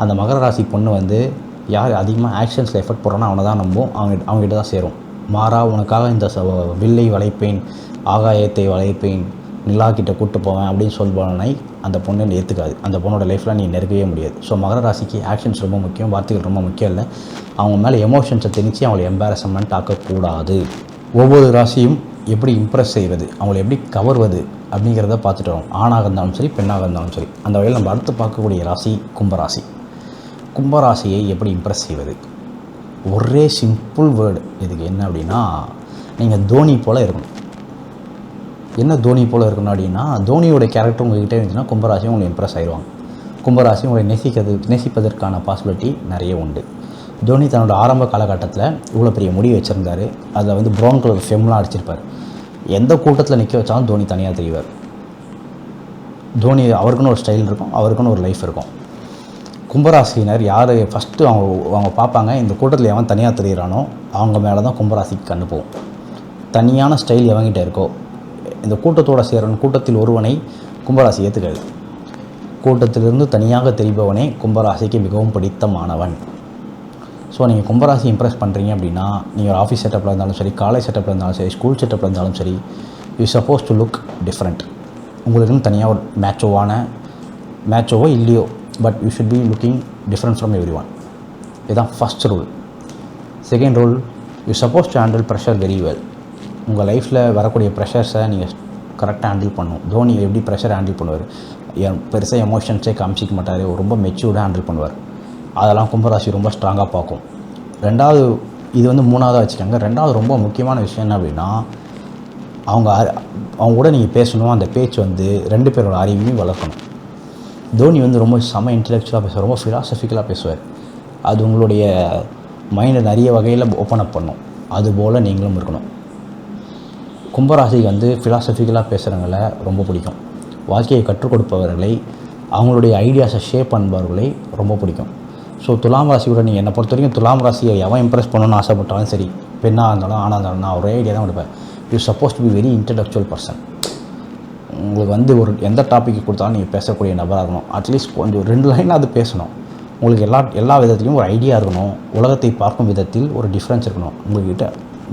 அந்த மகர ராசி பொண்ணு வந்து யார் அதிகமாக ஆக்ஷன்ஸில் எஃபர்ட் போடுறானோ அவனை தான் நம்பும், அவங்ககிட்ட தான் சேரும். மாறா உனக்காக இந்த வில்லை வளைப்பேன், ஆகாயத்தை வளைப்பேன், நிலா கிட்ட கூப்பிட்டு போவேன் அப்படின்னு சொல்பவனை அந்த பொண்ணு ஏற்றுக்காது. அந்த பொண்ணோட லைஃப்பில் நீ நெருங்கவே முடியாது. ஸோ மகர ராசிக்கு ஆக்ஷன்ஸ் ரொம்ப முக்கியம், வார்த்தைகள் ரொம்ப முக்கியம் இல்லை. அவங்க மேலே எமோஷன்ஸை திணிச்சு அவங்களை எம்பாரஸ்மெண்ட் ஆக்கக்கூடாது. ஒவ்வொரு ராசியும் எப்படி இம்ப்ரெஸ் செய்வது, அவங்களை எப்படி கவர்வது அப்படிங்கிறத பார்த்துட்டு வரோம். ஆணாக இருந்தாலும் சரி, பெண்ணாக இருந்தாலும் சரி. அந்த வகையில் நம்ம அடுத்து பார்க்கக்கூடிய ராசி கும்பராசி. கும்பராசியை எப்படி இம்ப்ரெஸ் செய்வது? ஒரே சிம்பிள் வேர்டு இதுக்கு என்ன அப்படின்னா, நீங்கள் தோனி போல் இருக்கணும். என்ன தோனி போல் இருக்கணும் அப்படின்னா, தோனியோட கேரக்டர் உங்கள்கிட்ட இருந்துச்சுன்னா கும்பராசியும் உங்களை இம்ப்ரெஸ் ஆகிடுவாங்க. கும்பராசி உங்களை நேசிப்பதற்கான பாசிபிலிட்டி நிறைய உண்டு. தோனி தன்னோட ஆரம்ப காலகட்டத்தில் இவ்வளோ பெரிய முடி வச்சுருந்தார். அதில் வந்து ப்ரௌன் கலர் ஃபெம்லாம் அடிச்சிருப்பார். எந்த கூட்டத்தில் நிற்க வச்சாலும் தோனி தனியாக தெரிவார். தோனி அவருக்குன்னு ஒரு ஸ்டைல் இருக்கும், அவருக்குன்னு ஒரு லைஃப் இருக்கும். கும்பராசினர் யார் ஃபஸ்ட்டு அவங்க பார்ப்பாங்க, இந்த கூட்டத்தில் எவன் தனியாக தெரிகிறானோ அவங்க மேலே தான் கும்பராசிக்கு கண்ணு போகும். தனியான ஸ்டைல் எவங்கிட்ட இருக்கோ, இந்த கூட்டத்தோடு சேரணும், கூட்டத்தில் ஒருவனை கும்பராசி ஏற்றுக்காது. கூட்டத்திலிருந்து தனியாக தெரிபவனே கும்பராசிக்கு மிகவும் பிடித்தமானவன். ஸோ நீங்கள் கும்பராசி இம்ப்ரெஸ் பண்ணுறீங்க அப்படின்னா, நீங்கள் ஒரு ஆஃபீஸ் செட்டப்பில் இருந்தாலும் சரி, காலேஜ் செட்டப்பில் இருந்தாலும் சரி, ஸ்கூல் செட்டப்பில் இருந்தாலும் சரி, you suppose to look different. உங்களுக்குன்னு தனியாக ஒரு மேட்சோவோ இல்லையோ, but you should be looking different from everyone. இதுதான் first rule. Second rule, you suppose to handle pressure very well. உங்கள் லைஃப்பில் வரக்கூடிய ப்ரெஷர்ஸை நீங்கள் கரெக்டாக ஹேண்டில் பண்ணணும். தோனி எப்படி ப்ரெஷர் ஹேண்டில் பண்ணுவார், பெருசாக எமோஷன்ஸே காமிச்சிக்க மாட்டார், ரொம்ப மெச்சூர்டாக ஹேண்டில் பண்ணுவார். அதெல்லாம் கும்பராசி ரொம்ப ஸ்ட்ராங்காக பார்க்கும். ரெண்டாவது, இது வந்து மூணாவதாக வச்சுக்கோங்க. ரெண்டாவது ரொம்ப முக்கியமான விஷயம் என்ன அப்படின்னா, அவங்க கூட நீங்கள் பேசணும். அந்த பேச்சு வந்து 2 பேரோட அறிவையும் வளர்க்கணும். தோனி வந்து ரொம்ப இன்டெலெக்சுவலாக பேசுவார், ரொம்ப ஃபிலாசபிக்கலாக பேசுவார். அது உங்களுடைய மைண்டை நிறைய வகையில் ஓப்பன் அப் பண்ணும். அதுபோல் நீங்களும் இருக்கணும். கும்பராசிக்கு வந்து ஃபிலாசபிக்கலாக பேசுகிறவங்கள ரொம்ப பிடிக்கும். வாழ்க்கையை கற்றுக் கொடுப்பவர்களை, அவங்களுடைய ஐடியாஸை ஷேப் பண்ணுபவர்களை ரொம்ப பிடிக்கும். ஸோ துலாம் ராசியோட நீங்கள் என்னை பொறுத்த வரைக்கும் துலாம் ராசியை எவன் இம்ப்ரெஸ் பண்ணணும்னு ஆசைப்பட்டாலும் சரி, பெண்ணாக இருந்தாலும் ஆணாக இருந்தாலும் நான் ஒரே ஐடியா தான் கொடுப்பேன். You suppose to be very intellectual person. உங்களுக்கு வந்து ஒரு எந்த டாப்பிக்கு கொடுத்தாலும் நீங்கள் பேசக்கூடிய நபராக இருக்கணும். அட்லீஸ்ட் கொஞ்சம் 2 லைன் அது பேசணும். உங்களுக்கு எல்லா விதத்துலையும் ஒரு ஐடியா இருக்கணும். உலகத்தை பார்க்கும் விதத்தில் ஒரு டிஃப்ரென்ஸ் இருக்கணும். உங்கள்கிட்ட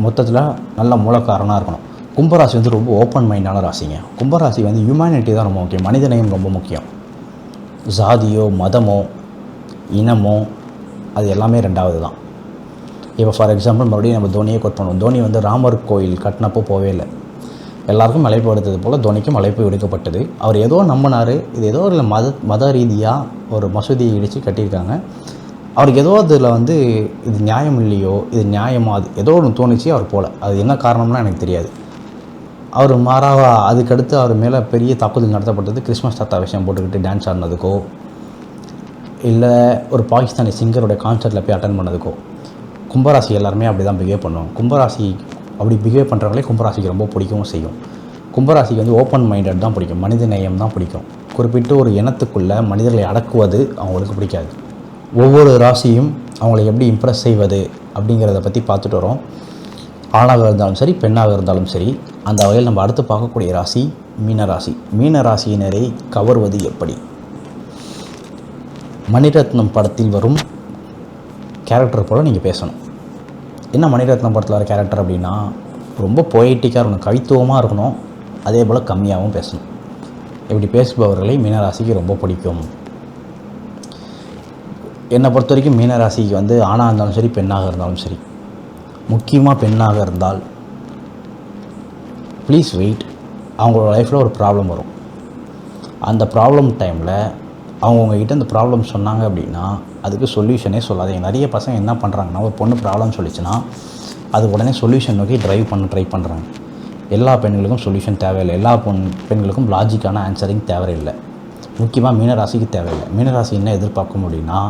மொத்தத்தில் நல்ல மூலக்காரனாக இருக்கணும். கும்பராசி வந்து ரொம்ப ஓப்பன் மைண்டான ராசிங்க. கும்பராசி வந்து ஹியூமனிட்டி தான் ரொம்ப முக்கியம். மனிதநேயம் ரொம்ப முக்கியம். ஜாதியோ மதமோ இனமோ அது எல்லாமே 2வது தான். இப்போ ஃபார் எக்ஸாம்பிள் மறுபடியும் நம்ம தோனியை கோட் பண்ணுவோம். தோனி வந்து ராமர் கோயில் கட்டினப்போ போவே இல்லை. எல்லாருக்கும் அழைப்பு எடுத்தது போல் தோனிக்கும் அழைப்பு விடுக்கப்பட்டது. அவர் ஏதோ நம்பினார். இது ஏதோ இல்லை மத ரீதியாக ஒரு மசூதியை இடித்து கட்டியிருக்காங்க. அவருக்கு ஏதோ அதில் வந்து இது நியாயம் இல்லையோ, இது நியாயமாக அது ஏதோ ஒன்று தோணுச்சு. அவர் போல் அது என்ன காரணம்லாம் எனக்கு தெரியாது. அவர் மாறாக அதுக்கடுத்து அவர் மேலே பெரிய தாக்குதல் நடத்தப்பட்டது. கிறிஸ்மஸ் தாத்தா விஷயம் போட்டுக்கிட்டு டான்ஸ் ஆடினதுக்கோ, இல்லை ஒரு பாகிஸ்தானி சிங்கருடைய கான்சர்ட்டில் போய் அட்டன் பண்ணதுக்கோ. கும்பராசி எல்லாருமே அப்படி தான் பிஹேவ் பண்ணுவோம். கும்பராசி அப்படி பிஹேவ் பண்ணுறவங்களே கும்பராசிக்கு ரொம்ப பிடிக்கவும் செய்யும். கும்பராசிக்கு வந்து ஓப்பன் மைண்டட் தான் பிடிக்கும். மனித நேயம் தான் பிடிக்கும். குறிப்பிட்ட ஒரு இனத்துக்குள்ளே மனிதர்களை அடக்குவது அவங்களுக்கு பிடிக்காது. ஒவ்வொரு ராசியும் அவங்களை எப்படி இம்ப்ரெஸ் செய்வது அப்படிங்கிறத பற்றி பார்த்துட்டு வரோம். ஆணாக இருந்தாலும் சரி, பெண்ணாக இருந்தாலும் சரி. அந்த வகையில் நம்ம அடுத்து பார்க்கக்கூடிய ராசி மீனராசி. மீனராசியினரை கவர்வது எப்படி? மணிரத்னம் படத்தில் வரும் கேரக்டர் போல் நீங்கள் பேசணும். என்ன மணிரத்னம் படத்தில் வர கேரக்டர் அப்படின்னா, ரொம்ப பொயட்டிக்காக இருக்கணும், கவித்துவமாக இருக்கணும். அதே போல் கம்மியாகவும் பேசணும். இப்படி பேசுபவர்களை மீனராசிக்கு ரொம்ப பிடிக்கும். என்னை பொறுத்த வரைக்கும் மீனராசிக்கு வந்து ஆணாக இருந்தாலும் சரி, பெண்ணாக இருந்தாலும் சரி, முக்கியமாக பெண்ணாக இருந்தால் ப்ளீஸ் வெயிட். அவங்களோட லைஃப்பில் ஒரு ப்ராப்ளம் வரும். அந்த ப்ராப்ளம் டைமில் அவங்க உங்ககிட்ட அந்த ப்ராப்ளம் சொன்னாங்க அப்படின்னா அதுக்கு சொல்யூஷனே சொல்லாதீங்க. நிறைய பசங்க என்ன பண்ணுறாங்கன்னா, ஒரு பொண்ணு ப்ராப்ளம் சொல்லிச்சுன்னா அது உடனே சொல்யூஷன் நோக்கி ட்ரை பண்ணுறாங்க. எல்லா பெண்களுக்கும் சொல்யூஷன் தேவையில்லை. எல்லா பெண்களுக்கும் லாஜிக்கான ஆன்சரிங் தேவையில்லை. முக்கியமாக மீனராசிக்கு தேவையில்லை. மீனராசி என்ன எதிர்பார்க்கும் அப்படின்னா,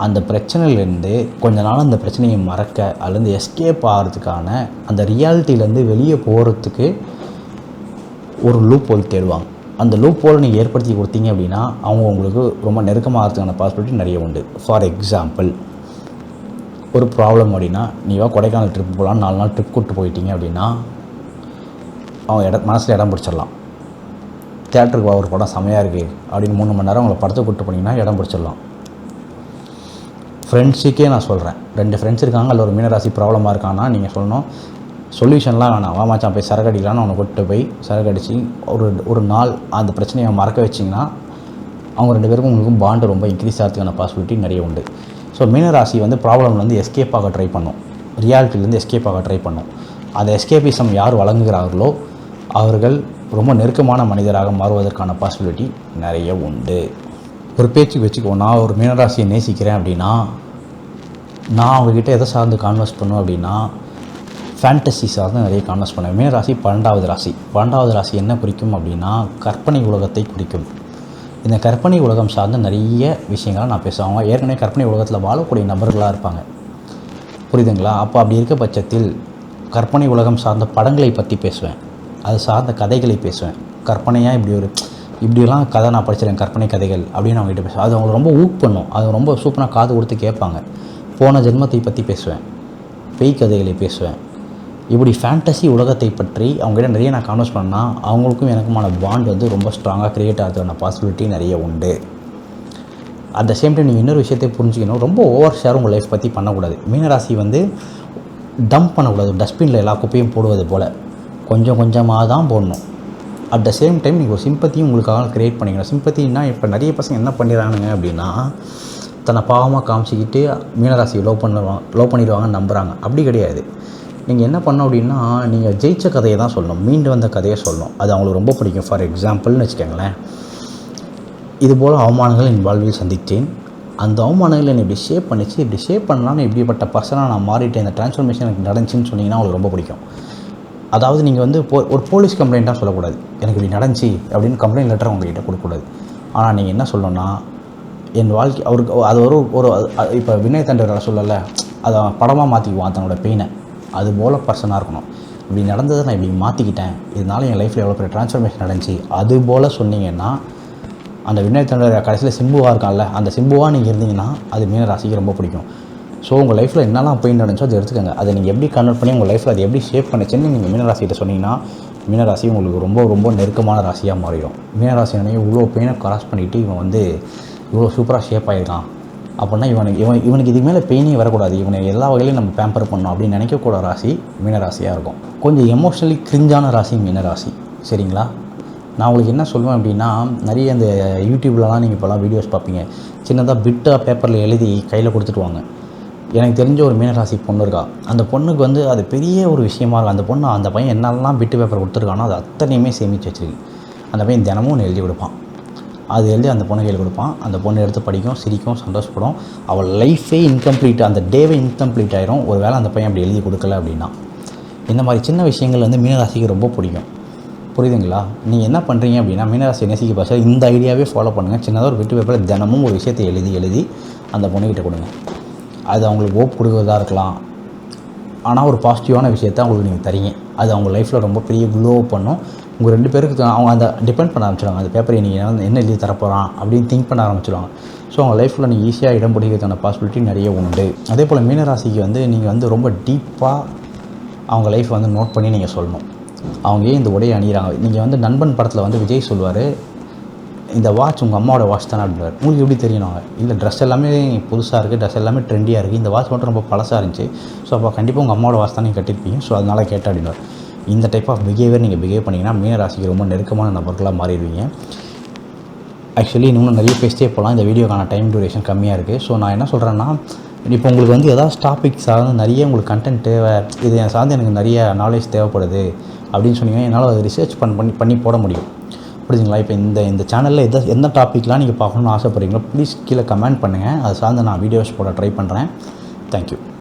அந்த பிரச்சனையிலேருந்து கொஞ்ச நாள் அந்த பிரச்சனையை மறக்க அல்லது எஸ்கேப் ஆகிறதுக்கான அந்த ரியாலிட்டியிலேருந்து வெளியே போகிறதுக்கு ஒரு லூப் ஹோல் தேடுவாங்க. அந்த லூப் ஹோல் நீங்கள் ஏற்படுத்தி கொடுத்தீங்க அப்படின்னா அவங்க உங்களுக்கு ரொம்ப நெருக்கமாகிறதுக்கான பாசிபிலிட்டி நிறைய உண்டு. ஃபார் எக்ஸாம்பிள், ஒரு ப்ராப்ளம் அப்படின்னா, நீவா கொடைக்கானல் ட்ரிப் போகலாம், 4 நாள் ட்ரிப் கூப்பிட்டு போயிட்டீங்க அப்படின்னா அவங்க மனசில் இடம் பிடிச்சிடலாம். தேட்டருக்கு ஒரு படம் செமையாக இருக்குது அப்படின்னு 3 மணி நேரம் அவங்கள படத்தை கூப்பிட்டு போனீங்கன்னா இடம் பிடிச்சிடலாம். ஃப்ரெண்ட்ஸுக்கே நான் சொல்கிறேன், 2 ஃப்ரெண்ட்ஸ் இருக்காங்க, அதில் ஒரு மீனராசி ப்ராப்ளமாக இருக்கான்னா நீங்கள் சொல்லணும், சொல்யூஷன்லாம் வேணாம், வா மச்சான் போய் சரக்கு அடிக்கலான்னு அவனை கூப்பிட்டு போய் சரக்கு அடித்து ஒரு நாள் அந்த பிரச்சனையை மறக்க வச்சிங்கன்னா அவங்க 2 பேருக்கும் உங்களுக்கும் பாண்டு ரொம்ப இன்க்ரீஸ் ஆகிறதுக்கான பாசிபிலிட்டி நிறைய உண்டு. ஸோ மீனராசி வந்து ப்ராப்ளம்லேருந்து எஸ்கேப் ஆக ட்ரை பண்ணும், ரியாலிட்டிலேருந்து எஸ்கேப் ஆக ட்ரை பண்ணும். அந்த எஸ்கேபிசம் யார் வழங்குகிறார்களோ அவர்கள் ரொம்ப நெருக்கமான மனிதராக மாறுவதற்கான பாசிபிலிட்டி நிறைய உண்டு. ஒரு பேச்சு வச்சுக்குவோம், நான் ஒரு மீனராசியை நேசிக்கிறேன் அப்படின்னா நான் அவங்கக்கிட்ட எதை சார்ந்து கான்வெர்ஸ் பண்ணுவேன் அப்படின்னா ஃபேண்டசி சார்ந்து நிறைய கான்வெர்ஸ் பண்ணுவேன். மீனராசி 12வது ராசி. 12வது ராசி என்ன குறிக்கும் அப்படின்னா கற்பனை உலகத்தை குறிக்கும். இந்த கற்பனை உலகம் சார்ந்த நிறைய விஷயங்களை நான் பேசுவேன். அவங்க ஏற்கனவே கற்பனை உலகத்தில் வாழக்கூடிய நபர்களாக இருப்பாங்க, புரியுதுங்களா? அப்போ அப்படி இருக்க பட்சத்தில் கற்பனை உலகம் சார்ந்த படங்களை பற்றி பேசுவேன், அது சார்ந்த கதைகளை பேசுவேன். கற்பனையாக இப்படியெல்லாம் கதை நான் படிச்சிருக்கேன், கற்பனை கதைகள் அப்படின்னு அவங்ககிட்ட பேசுவேன். அது அவங்களுக்கு ரொம்ப ஊக் பண்ணும். அது ரொம்ப சூப்பராக காது கொடுத்து கேட்பாங்க. போன ஜென்மத்தை பற்றி பேசுவேன், பேய் கதைகளை பேசுவேன். இப்படி ஃபேண்டசி உலகத்தை பற்றி அவங்ககிட்ட நிறைய நான் கான்வெர்ஸ் பண்ணால் அவங்களுக்கும் எனக்குமான பாண்ட் வந்து ரொம்ப ஸ்ட்ராங்காக க்ரியேட் ஆகிறதுக்கான பாசிபிலிட்டி நிறைய உண்டு. அட் த சேம் டைம் நீங்கள் இன்னொரு விஷயத்தை புரிஞ்சுக்கணும், ரொம்ப ஓவர் ஷேர் உங்கள் லைஃப் பற்றி பண்ணக்கூடாது. மீனராசி வந்து டம்ப் பண்ணக்கூடாது, டஸ்ட்பினில் எல்லா குப்பையும் போடுவது போல் கொஞ்சம் கொஞ்சமாக தான் போடணும். அட் த சேம் டைம் நீங்கள் ஒரு சிம்பத்தியும் உங்களுக்காக க்ரியேட் பண்ணிக்கணும். சிம்பத்தின்னா இப்போ நிறைய பசங்க என்ன பண்ணிடுறானுங்க அப்படின்னா தன்னை பாவமாக காமிச்சிக்கிட்டு மீனராசியை லவ் பண்ணிடுவாங்கன்னு நம்புகிறாங்க. அப்படி கிடையாது. நீங்கள் என்ன பண்ணணும் அப்படின்னா நீங்கள் ஜெயிச்ச கதையை தான் சொல்லணும், மீண்டு வந்த கதையை சொல்லணும். அது அவங்களுக்கு ரொம்ப பிடிக்கும். ஃபார் எக்ஸாம்பிள்னு வச்சுக்கோங்களேன், இதுபோல் அவமானங்கள் என் வாழ்வில் சந்தித்தேன், அந்த அவமானங்கள் என்னை இப்படி ஷேப் பண்ணிச்சு, இப்படி ஷேப் பண்ணலான்னு இப்படிப்பட்ட பர்சனாக நான் மாறிட்டேன், இந்த ட்ரான்ஸ்ஃபர்மேஷன் எனக்கு நடந்துச்சின்னு சொன்னீங்கன்னா அவங்களுக்கு ரொம்ப பிடிக்கும். அதாவது நீங்கள் வந்து ஒரு போலீஸ் கம்ப்ளைண்ட்டாக சொல்லக்கூடாது, எனக்கு இப்படி நடந்துச்சு அப்படின்னு கம்ப்ளைண்ட் லெட்டர் உங்கள்கிட்ட கொடுக்கக்கூடாது. ஆனால் நீங்கள் என்ன சொல்லணும்னா என் வாழ்க்கை அவருக்கு அது ஒரு இப்போ வினய் தண்டரை சொல்லலை, அதை படமாக மாற்றிக்குவான் தன்னோட பெயினை, அதுபோல் பர்சனாக இருக்கணும். இப்படி நடந்ததை நான் இப்படி மாற்றிக்கிட்டேன், இதனால் என் லைஃப்பில் எவ்வளோ பெரிய ட்ரான்ஸ்ஃபர்மேஷன் நடந்துச்சு, அதுபோல் சொன்னீங்கன்னா அந்த விநாயகத்தோட கடைசியில் சிம்புவாக இருக்கான்ல, அந்த சிம்புவாக நீங்கள் இருந்தீங்கன்னா அது மீன ராசிக்கு ரொம்ப பிடிக்கும். ஸோ உங்கள் லைஃப்பில் என்னெல்லாம் பெயின் நடந்துச்சோ அதை எடுத்துக்கோங்க. அதை நீங்கள் எப்படி கன்வெர்ட் பண்ணி உங்கள் லைஃப்பில் அது எப்படி ஷேப் பண்ணுச்சுன்னு நீங்கள் மீனராசிகிட்ட சொன்னீங்கன்னா மீனராசி உங்களுக்கு ரொம்ப ரொம்ப நெருக்கமான ராசியாக மாறிடும். மீனராசினாலே இவ்வளோ பெயினை கிராஸ் பண்ணிவிட்டு இவன் வந்து இவ்வளோ சூப்பராக ஷேப் ஆகிருக்கான் அப்படின்னா இவனுக்கு இதுக்கு மேலே பெயினே வரக்கூடாது, இவனை எல்லா வகையிலையும் நம்ம பேம்பர் பண்ணணும் அப்படின்னு நினைக்கக்கூட ராசி மீனராசியாக இருக்கும். கொஞ்சம் எமோஷ்னலி கிரிஞ்சான ராசி மீனராசி. சரிங்களா? நான் உங்களுக்கு என்ன சொல்லுவேன் அப்படின்னா, நிறைய இந்த யூடியூப்லலாம் நீங்கள் இப்போலாம் வீடியோஸ் பார்ப்பீங்க, சின்னதாக பிட்டாக பேப்பரில் எழுதி கையில் கொடுத்துட்டுவாங்க. எனக்கு தெரிஞ்ச ஒரு மீனராசி பொண்ணு இருக்கா. அந்த பொண்ணுக்கு வந்து அது பெரிய ஒரு விஷயமா இருக்கும். அந்த பையன் என்னெல்லாம் பிட்டு பேப்பர் கொடுத்துருக்கானோ அது அத்தனையுமே சேமித்து வச்சுருக்கு. அந்த பையன் தினமும் ஒன்று எழுதி கொடுப்பான். அது எழுதி அந்த பொண்ணு கையில் கொடுப்பான். அந்த பொண்ணு எடுத்து படிக்கும், சிரிக்கும், சந்தோஷப்படும். அவள் லைஃபே இன்கம்ப்ளீட், அந்த டேவே இன்கம்ப்ளீட் ஆயிரும் ஒரு வேளை அந்த பையன் அப்படி எழுதி கொடுக்கல அப்படின்னா. இந்த மாதிரி சின்ன விஷயங்கள் வந்து மீனராசிக்கு ரொம்ப பிடிக்கும். புரியுதுங்களா? நீங்கள் என்ன பண்ணுறீங்க அப்படின்னா, மீனராசி நேசிக்க பாஷா இந்த ஐடியாவே ஃபாலோ பண்ணுங்கள். சின்னதாக ஒரு பிட்டு பேப்பரில் தினமும் ஒரு விஷயத்தை எழுதி அந்த பொண்ணுக்கிட்ட கொடுங்க. அது அவங்களுக்கு ஹோப் கொடுக்குறதா இருக்கலாம், ஆனால் ஒரு பாசிட்டிவான விஷயத்தை அவங்களுக்கு நீங்கள் தரீங்க. அது அவங்க லைஃப்பில் ரொம்ப பெரிய க்ளோ பண்ணும். உங்கள் 2 பேருக்கு அவங்க அந்த டிபெண்ட் பண்ண ஆரம்பிச்சிடுவாங்க. அந்த பேப்பரை நீங்கள் என்ன எழுதி தரப்போகிறான் அப்படின்னு திங்க் பண்ண ஆரம்பிச்சிடுவாங்க. ஸோ அவங்க லைஃப்பில் நீங்கள் ஈஸியாக இடம் பிடிக்கிறதுக்கான பாசிபிலிட்டி நிறைய உண்டு. அதே போல் மீனராசிக்கு வந்து நீங்கள் வந்து ரொம்ப டீப்பாக அவங்க லைஃப் வந்து நோட் பண்ணி நீங்கள் சொல்லணும். அவங்க ஏன் இந்த உடையை அணிகிறாங்க. நீங்கள் வந்து நண்பன் படத்தில் வந்து விஜய் சொல்வார், இந்த வாட்ச் உங்கள் அம்மாவோட வாட்ச் தானே அப்படின்றார். உங்களுக்கு எப்படி தெரியணும்? இல்லை, ட்ரெஸ் எல்லாமே புதுசாக இருக்குது, ட்ரெஸ் எல்லாமே ட்ரெண்டியாக இருக்குது, இந்த வாட்ச் மட்டும் ரொம்ப பழசாக இருந்துச்சு, ஸோ அப்போ கண்டிப்பாக உங்கள் அம்மாவோட வாட்ச் தான் நீங்கள் கட்டியிருப்பீங்க, ஸோ அதனால் கேட்டேன் அப்படின்றார். இந்த டைப் ஆஃப் பிஹேவியர் நீங்கள் பிஹேவ் பண்ணிங்கன்னா மீனராசிக்கு ரொம்ப நெருக்கமான நபர்களாக மாறிடுவீங்க. ஆக்சுவலி இன்னும் நிறைய பேசிட்டே போகலாம், இந்த வீடியோக்கான டைம் டியூரேஷன் கம்மியாக இருக்குது. ஸோ நான் என்ன சொல்கிறேன்னா, இப்போ உங்களுக்கு வந்து ஏதாவது டாபிக் சார்ந்து நிறைய உங்களுக்கு கண்டென்ட் தேவை, இது சார்ந்து எனக்கு நிறைய நாலேஜ் தேவைப்படுது அப்படின்னு சொன்னீங்கன்னா என்னால் அதை ரிசர்ச் பண்ணி போட முடியும். புரியுதுங்களா? இப்போ இந்த சேனலில் எந்த டாப்பிக்லாம் நீங்கள் பார்க்கணுன்னு ஆசைப்படுறீங்களோ ப்ளீஸ் கீழே கமெண்ட் பண்ணுங்கள். அதை சார்ந்து நான் வீடியோஸ் போட ட்ரை பண்ணுறேன். தேங்க்யூ.